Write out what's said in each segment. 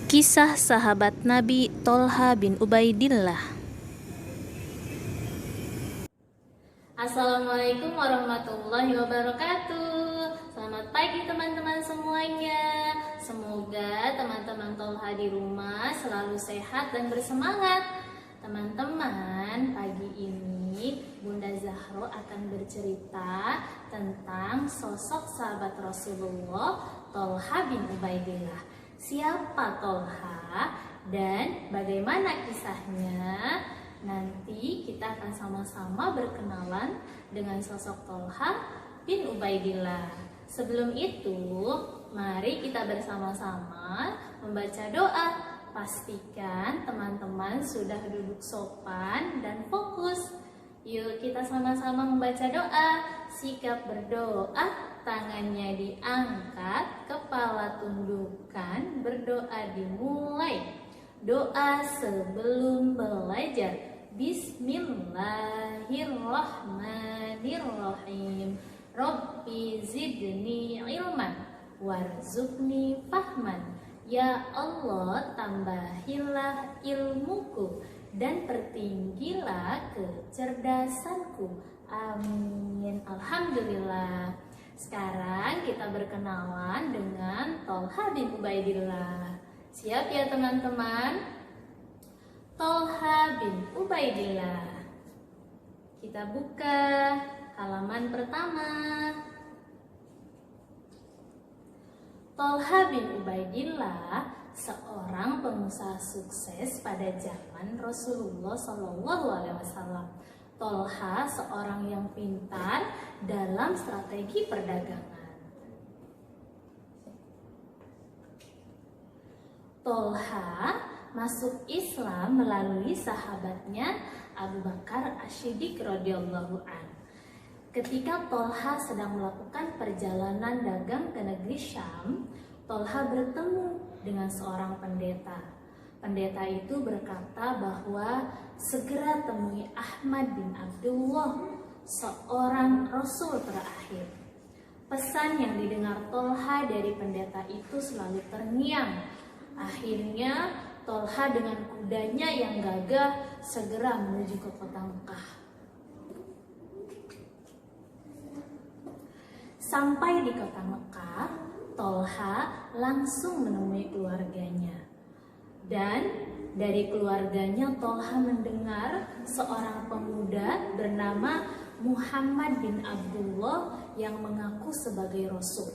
Kisah sahabat Nabi Tolha bin Ubaidillah. Assalamualaikum warahmatullahi wabarakatuh. Selamat pagi teman-teman semuanya. Semoga teman-teman Tolha di rumah selalu sehat dan bersemangat. Teman-teman, pagi ini Bunda Zahro akan bercerita tentang sosok sahabat Rasulullah Tolha bin Ubaidillah. Siapa Tolha dan bagaimana kisahnya? Nanti kita akan sama-sama berkenalan dengan sosok Tolha bin Ubaidillah. Sebelum itu, mari kita bersama-sama membaca doa. Pastikan teman-teman sudah duduk sopan dan fokus. Yuk kita sama-sama membaca doa. Sikap berdoa, tangannya diangkat, kepala tundukkan, berdoa dimulai. Doa sebelum belajar. Bismillahirrahmanirrahim. Rabbi zidni ilman warzuqni fahman. Ya Allah, tambahilah ilmuku dan pertinggilah kecerdasanku. Amin. Alhamdulillah. Sekarang kita berkenalan dengan Tolha bin Ubaidillah. Siap ya teman-teman? Tolha bin Ubaidillah. Kita buka halaman pertama. Tolha bin Ubaidillah seorang pengusaha sukses pada zaman Rasulullah SAW. Tolha seorang yang pintar dalam strategi perdagangan. Tolha masuk Islam melalui sahabatnya Abu Bakar As-Siddiq radhiyallahu anhu. Ketika Tolha sedang melakukan perjalanan dagang ke negeri Syam, Tolha bertemu dengan seorang pendeta. Pendeta itu berkata bahwa segera temui Ahmad bin Abdullah, seorang rasul terakhir. Pesan yang didengar Tolha dari pendeta itu selalu terngiang. Akhirnya Tolha dengan kudanya yang gagah segera menuju ke kota Mekah. Sampai di kota Mekah, Tolha langsung menemui keluarganya. Dan dari keluarganya Tolha mendengar seorang pemuda bernama Muhammad bin Abdullah yang mengaku sebagai Rasul.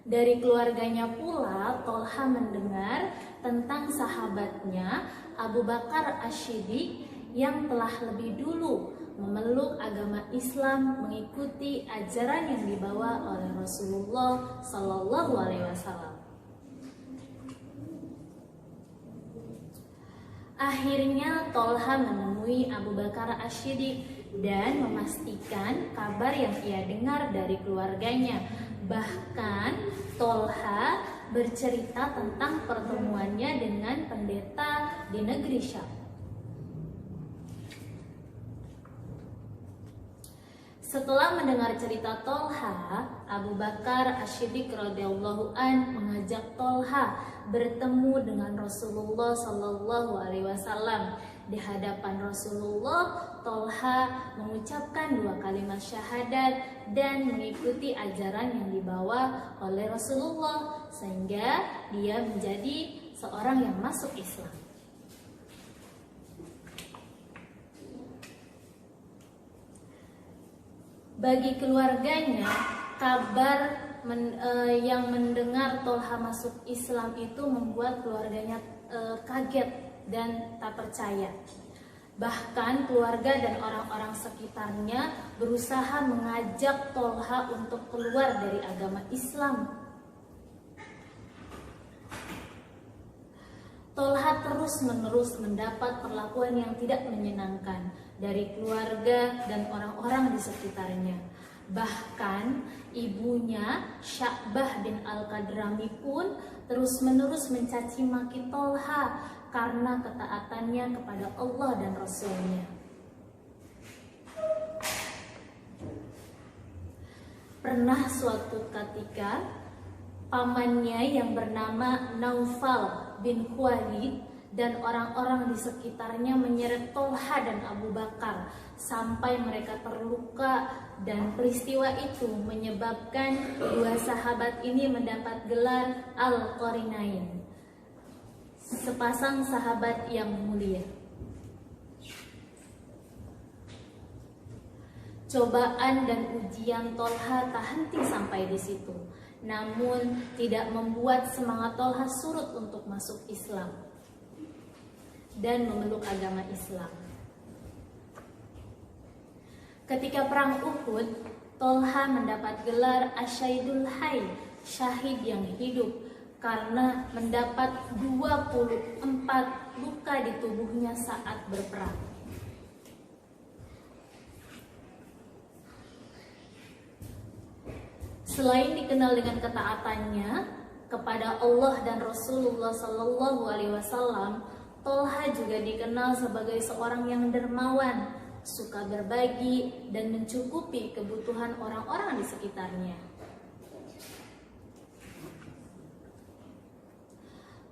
Dari keluarganya pula Tolha mendengar tentang sahabatnya Abu Bakar As-Siddiq yang telah lebih dulu memeluk agama Islam mengikuti ajaran yang dibawa oleh Rasulullah Sallallahu Alaihi Wasallam. Akhirnya Tolha menemui Abu Bakar As-Siddiq dan memastikan kabar yang ia dengar dari keluarganya. Bahkan Tolha bercerita tentang pertemuannya dengan pendeta di negeri Syam. Setelah mendengar cerita Tolha, Abu Bakar As-Siddiq radhiyallahu an mengajak Tolha bertemu dengan Rasulullah Sallallahu Alaihi Wasallam. Di hadapan Rasulullah, Tolha mengucapkan 2 kalimat syahadat dan mengikuti ajaran yang dibawa oleh Rasulullah sehingga dia menjadi seorang yang masuk Islam. Bagi keluarganya, kabar yang mendengar Tolha masuk Islam itu membuat keluarganya kaget dan tak percaya. Bahkan keluarga dan orang-orang sekitarnya berusaha mengajak Tolha untuk keluar dari agama Islam. Tolha terus-menerus mendapat perlakuan yang tidak menyenangkan dari keluarga dan orang-orang di sekitarnya. Bahkan ibunya Sya'bah bin Al-Qadrami pun terus-menerus mencaci maki Tolha karena ketaatannya kepada Allah dan Rasul-Nya. pernah suatu ketika pamannya yang bernama Naufal bin Khuwailid dan orang-orang di sekitarnya menyeret Tolha dan Abu Bakar sampai mereka terluka, dan peristiwa itu menyebabkan dua sahabat ini mendapat gelar Al-Qarinain, sepasang sahabat yang mulia. Cobaan dan ujian Tolha tak henti sampai di situ, namun tidak membuat semangat Tolha surut untuk masuk Islam dan memeluk agama Islam. Ketika perang Uhud, Tolha mendapat gelar Asyhadul Hayy, syahid yang hidup, karena mendapat 24 luka di tubuhnya saat berperang. Selain dikenal dengan ketaatannya kepada Allah dan Rasulullah Sallallahu Alaihi Wasallam, Tolha juga dikenal sebagai seorang yang dermawan, suka berbagi dan mencukupi kebutuhan orang-orang di sekitarnya.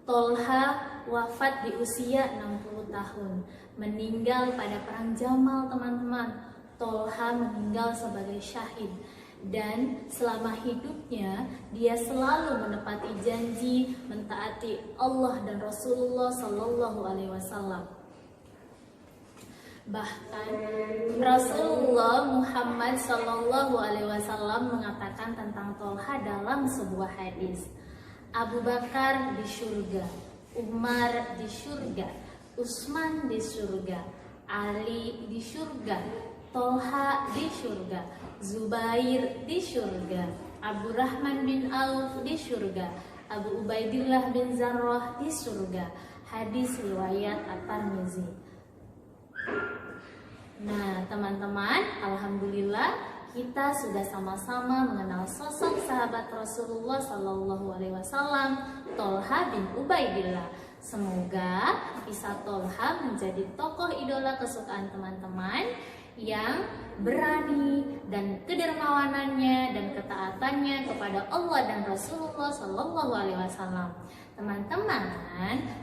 Tolha wafat di usia 60 tahun, meninggal pada perang Jamal, teman-teman. Tolha meninggal sebagai syahid, dan selama hidupnya dia selalu menepati janji mentaati Allah dan Rasulullah Sallallahu Alaihi Wasallam. Bahkan Rasulullah Muhammad Sallallahu Alaihi Wasallam mengatakan tentang Tolha dalam sebuah hadis, Abu Bakar di surga, Umar di surga, Utsman di surga, Ali di surga, Tolha di surga, Zubair di surga, Abdurrahman bin Auf di surga, Abu Ubaidillah bin Zarrah di surga. Hadis riwayat At-Tirmizi. Nah, teman-teman, alhamdulillah kita sudah sama-sama mengenal sosok sahabat Rasulullah Sallallahu Alaihi Wasallam, Tolha bin Ubaidillah. Semoga kisah Tolha menjadi tokoh idola kesukaan teman-teman yang berani dan kedermawanannya dan ketaatannya kepada Allah dan Rasulullah Sallallahu Alaihi Wasallam. Teman-teman,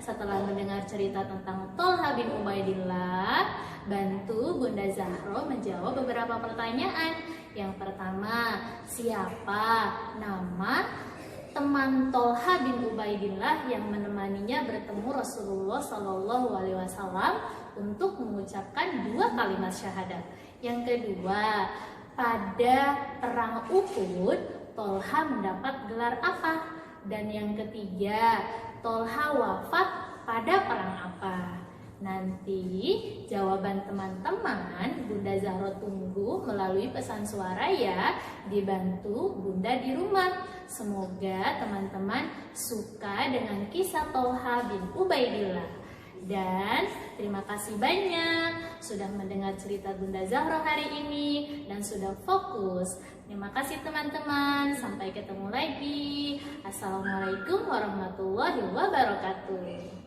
setelah mendengar cerita tentang Tolha bin Ubaidillah, bantu Bunda Zahro menjawab beberapa pertanyaan. Yang pertama, siapa nama teman Tolha bin Ubaidillah yang menemaninya bertemu Rasulullah Sallallahu Alaihi Wasallam untuk mengucapkan 2 kalimat syahadat? Yang kedua, pada perang Uhud Tolha mendapat gelar apa? Dan yang ketiga, Tolha wafat pada perang apa? Nanti jawaban teman-teman Bunda Zahro tunggu melalui pesan suara ya, dibantu Bunda di rumah. Semoga teman-teman suka dengan kisah Tolha bin Ubaidillah. Dan terima kasih banyak sudah mendengar cerita Bunda Zahro hari ini dan sudah fokus. Terima kasih teman-teman, sampai ketemu lagi. Assalamualaikum warahmatullahi wabarakatuh.